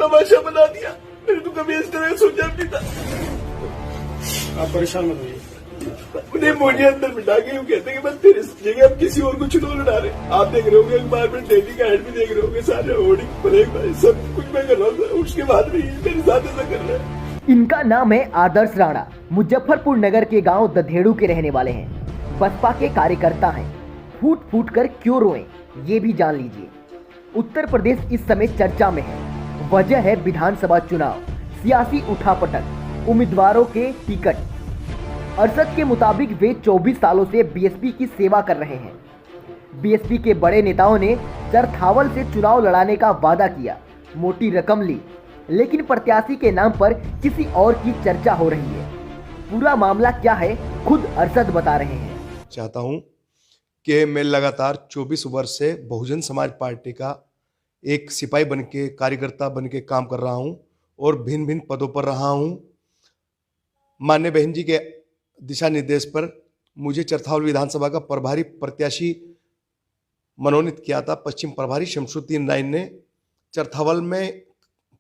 तमाशा बना दिया। मैंने तो कभी इस तरह सोचा भी था। आप परेशान मत होइए। उन्हें मुझे अंदर बिठा के यूं कहते कि बस तेरे जगह अब किसी और को चुनाव लड़ा रहे। आप देख रहे होंगे अखबार में डेली का एड भी देख रहे होंगे, सारे होर्डिंग प्लेग सब कुछ मैं कर रहा था। उसके बाद भी मेरे साथ ऐसा कर रहा है। इनका नाम है आदर्श राणा। मुजफ्फरपुर नगर के गांव दधेड़ू के रहने वाले हैं। बसपा के कार्यकर्ता हैं। फूट फूट कर क्यों रोएं, ये भी जान लीजिए। उत्तर प्रदेश इस समय चर्चा में है। वजह है विधानसभा चुनाव, सियासी उठापटक, उम्मीदवारों के टिकट। अरशद के मुताबिक वे 24 सालों से बीएसपी की सेवा कर रहे हैं। बीएसपी के बड़े नेताओं ने चरथावल से चुनाव लड़ाने का वादा किया, मोटी रकम ली, लेकिन प्रत्याशी के नाम पर किसी और की चर्चा हो रही है। पूरा मामला क्या है, खुद अरशद बता रहे हैं। चाहता हूं कि मैं लगातार 24 वर्ष से बहुजन समाज पार्टी का एक सिपाही बन के, कार्यकर्ता बन के काम कर रहा हूं और भिन्न भिन्न पदों पर रहा हूं। माननीय बहन जी के दिशा निर्देश पर मुझे चरथावल विधानसभा का प्रभारी प्रत्याशी मनोनीत किया था। पश्चिम प्रभारी शमसुद्दीन राय ने चरथावल में,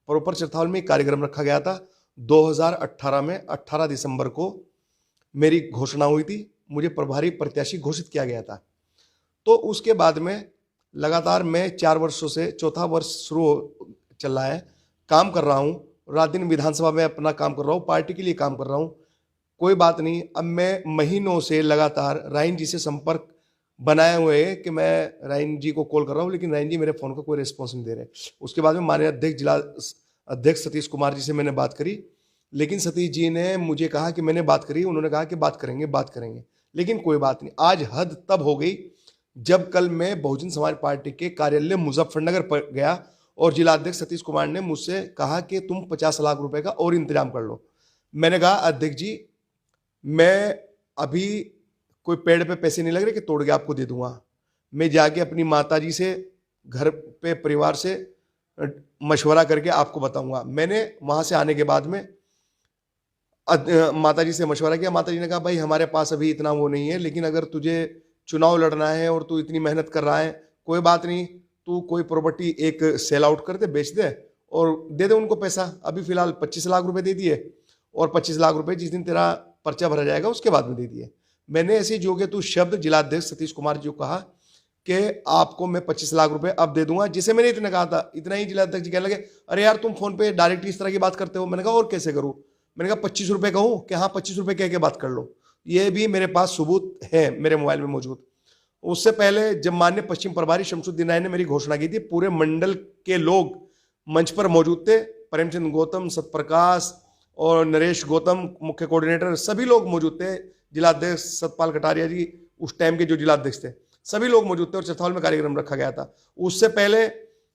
प्रॉपर चरथावल में कार्यक्रम रखा गया था। 2018 में 18 दिसंबर को मेरी घोषणा हुई थी, मुझे प्रभारी प्रत्याशी घोषित किया गया था। तो उसके बाद में लगातार मैं 4 वर्षों से, चौथा वर्ष शुरू चल रहा है, काम कर रहा हूँ। रात दिन विधानसभा में अपना काम कर रहा हूँ, पार्टी के लिए काम कर रहा हूँ। कोई बात नहीं, अब मैं महीनों से लगातार राइन जी से संपर्क बनाए हुए है कि मैं राइन जी को कॉल कर रहा हूँ, लेकिन राइन जी मेरे फ़ोन का कोई रिस्पॉन्स नहीं दे रहे। उसके बाद में माननीय अध्यक्ष, जिला अध्यक्ष सतीश कुमार जी से मैंने बात करी, लेकिन सतीश जी ने मुझे कहा कि मैंने बात करी, उन्होंने कहा कि बात करेंगे, लेकिन कोई बात नहीं। आज हद तब हो गई जब कल मैं बहुजन समाज पार्टी के कार्यालय मुजफ्फरनगर पर गया और जिला अध्यक्ष सतीश कुमार ने मुझसे कहा कि तुम 50 लाख रुपए का और इंतजाम कर लो। मैंने कहा अध्यक्ष जी, मैं अभी कोई पेड़ पे पैसे नहीं लग रहे कि तोड़ के आपको दे दूंगा। मैं जाके अपनी माताजी से, घर पे परिवार से मशवरा करके आपको बताऊंगा। मैंने वहां से आने के बाद में माताजी से मशवरा किया। माताजी ने कहा भाई हमारे पास अभी इतना वो नहीं है, लेकिन अगर तुझे चुनाव लड़ना है और तू इतनी मेहनत कर रहा है, कोई बात नहीं, तू कोई प्रॉपर्टी एक सेल आउट कर दे, बेच दे और दे दे उनको पैसा। अभी फिलहाल 25 लाख रुपए दे दिए और 25 लाख रुपए जिस दिन तेरा पर्चा भरा जाएगा उसके बाद में दे दिए। मैंने ऐसे जो कि तू शब्द जिला अध्यक्ष सतीश कुमार जी को कहा कि आपको मैं 25 लाख रुपए अब दे दूंगा, जिसे मैंने इतना कहा था। इतना ही जिला अध्यक्ष जी कहने लगे, अरे यार तुम फोन पे डायरेक्ट इस तरह की बात करते हो। मैंने कहा और कैसे करूं? मैंने कहा 25 रुपए कहूं कि हाँ 25 रुपए कह के बात कर लो। ये भी मेरे पास सबूत है मेरे मोबाइल में मौजूद। उससे पहले जब माननीय पश्चिम प्रभारी शमसुद्दीन राय ने मेरी घोषणा की थी, पूरे मंडल के लोग मंच पर मौजूद थे। प्रेमचंद गौतम, सतप्रकाश और नरेश गौतम मुख्य कोऑर्डिनेटर, सभी लोग मौजूद थे। जिला अध्यक्ष सतपाल कटारिया जी उस टाइम के जो जिला अध्यक्ष थे, सभी लोग मौजूद थे और चरथावल में कार्यक्रम रखा गया था। उससे पहले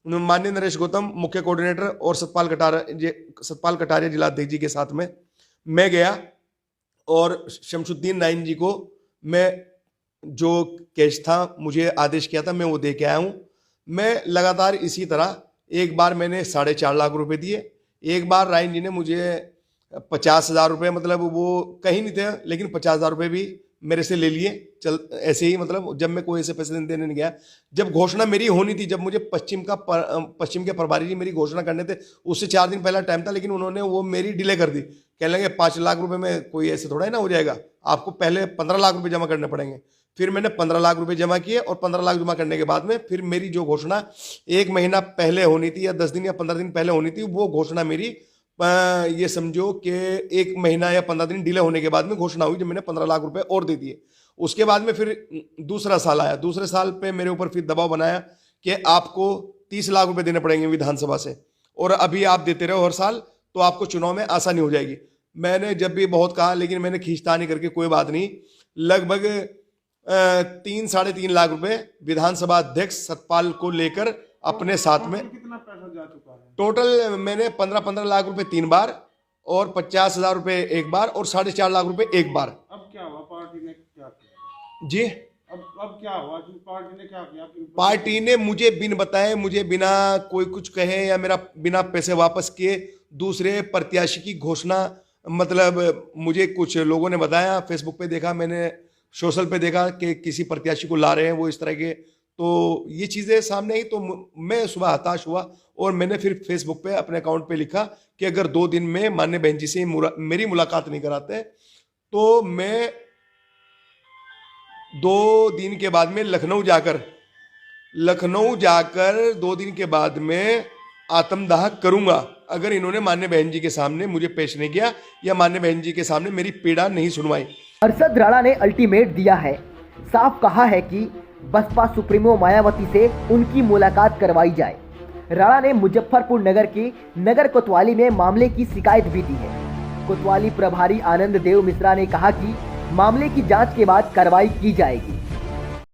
माननीय नरेश गौतम मुख्य कोऑर्डिनेटर और सतपाल कटारिया जिला अध्यक्ष जी के साथ में मैं गया और शमसुद्दीन नाइन जी को मैं जो कैश था, मुझे आदेश किया था, मैं वो दे के आया हूँ। मैं लगातार इसी तरह, एक बार मैंने 4.5 लाख रुपए दिए, एक बार राइन जी ने मुझे 50,000 रुपये, मतलब वो कहीं नहीं थे, लेकिन 50,000 रुपये भी मेरे से ले लिए। चल ऐसे ही, मतलब जब मैं कोई ऐसे पैसे देने नहीं गया। जब घोषणा मेरी होनी थी, जब मुझे पश्चिम के प्रभारी जी मेरी घोषणा करने थे, उससे 4 दिन पहला टाइम था, लेकिन उन्होंने वो मेरी डिले कर दी। कहने लगे 5 लाख रुपए में कोई ऐसे थोड़ा ही ना हो जाएगा, आपको पहले 15 लाख रुपए जमा करने पड़ेंगे। फिर मैंने 15 लाख रुपए जमा किए और 15 लाख जमा करने के बाद में फिर मेरी जो घोषणा 1 महीना पहले होनी थी या 10 दिन या 15 दिन पहले होनी थी, वो घोषणा मेरी ये समझो कि 1 महीना या 15 दिन डिले होने के बाद में घोषणा हुई, जब मैंने 15 लाख रुपए और दे दिए। उसके बाद में फिर दूसरा साल आया। दूसरे साल पे मेरे ऊपर फिर दबाव बनाया कि आपको 30 लाख रुपए देने पड़ेंगे विधानसभा से, और अभी आप देते रहो हर साल तो आपको चुनाव में आसानी हो जाएगी। मैंने जब भी बहुत कहा, लेकिन मैंने खींचतानी करके कोई बात नहीं, लगभग 3-3.5 लाख रुपए विधानसभा अध्यक्ष सतपाल को लेकर अपने साथ में, कितना पैसा जा चुका है टोटल मैंने 15-15 लाख रुपए 3 बार और 50,000 रुपए एक बार और 4.5 लाख रुपए एक बार। अब क्या हुआ? पार्टी ने क्या किया जी, अब क्या हुआ? पार्टी ने क्या किया? पार्टी ने मुझे बिन बताए, मुझे बिना कोई कुछ कहे या मेरा बिना पैसे वापस किए दूसरे प्रत्याशी की घोषणा, मतलब मुझे कुछ लोगों ने बताया, फेसबुक पे देखा मैंने, सोशल पे देखा कि किसी प्रत्याशी को ला रहे हैं वो इस तरह के, तो ये चीज़ें सामने आई तो मैं सुबह हताश हुआ और मैंने फिर फेसबुक पे अपने अकाउंट पे लिखा कि अगर 2 दिन में माननीय बहन जी से मेरी मुलाकात नहीं कराते तो मैं 2 दिन के बाद में लखनऊ जाकर 2 दिन के बाद में आत्मदाह करूंगा अगर इन्होंने माननीय बहन जी के सामने मुझे पेश नहीं किया या माननीय बहन जी के सामने मेरी पीड़ा नहीं सुनवाई। अरशद राणा ने अल्टीमेट दिया है, साफ कहा है कि बसपा सुप्रीमो मायावती से उनकी मुलाकात करवाई जाए। राणा ने मुजफ्फरपुर नगर के नगर कोतवाली में मामले की शिकायत भी दी है। कोतवाली प्रभारी आनंद देव मिश्रा ने कहा कि मामले की जांच के बाद कार्रवाई की जाएगी।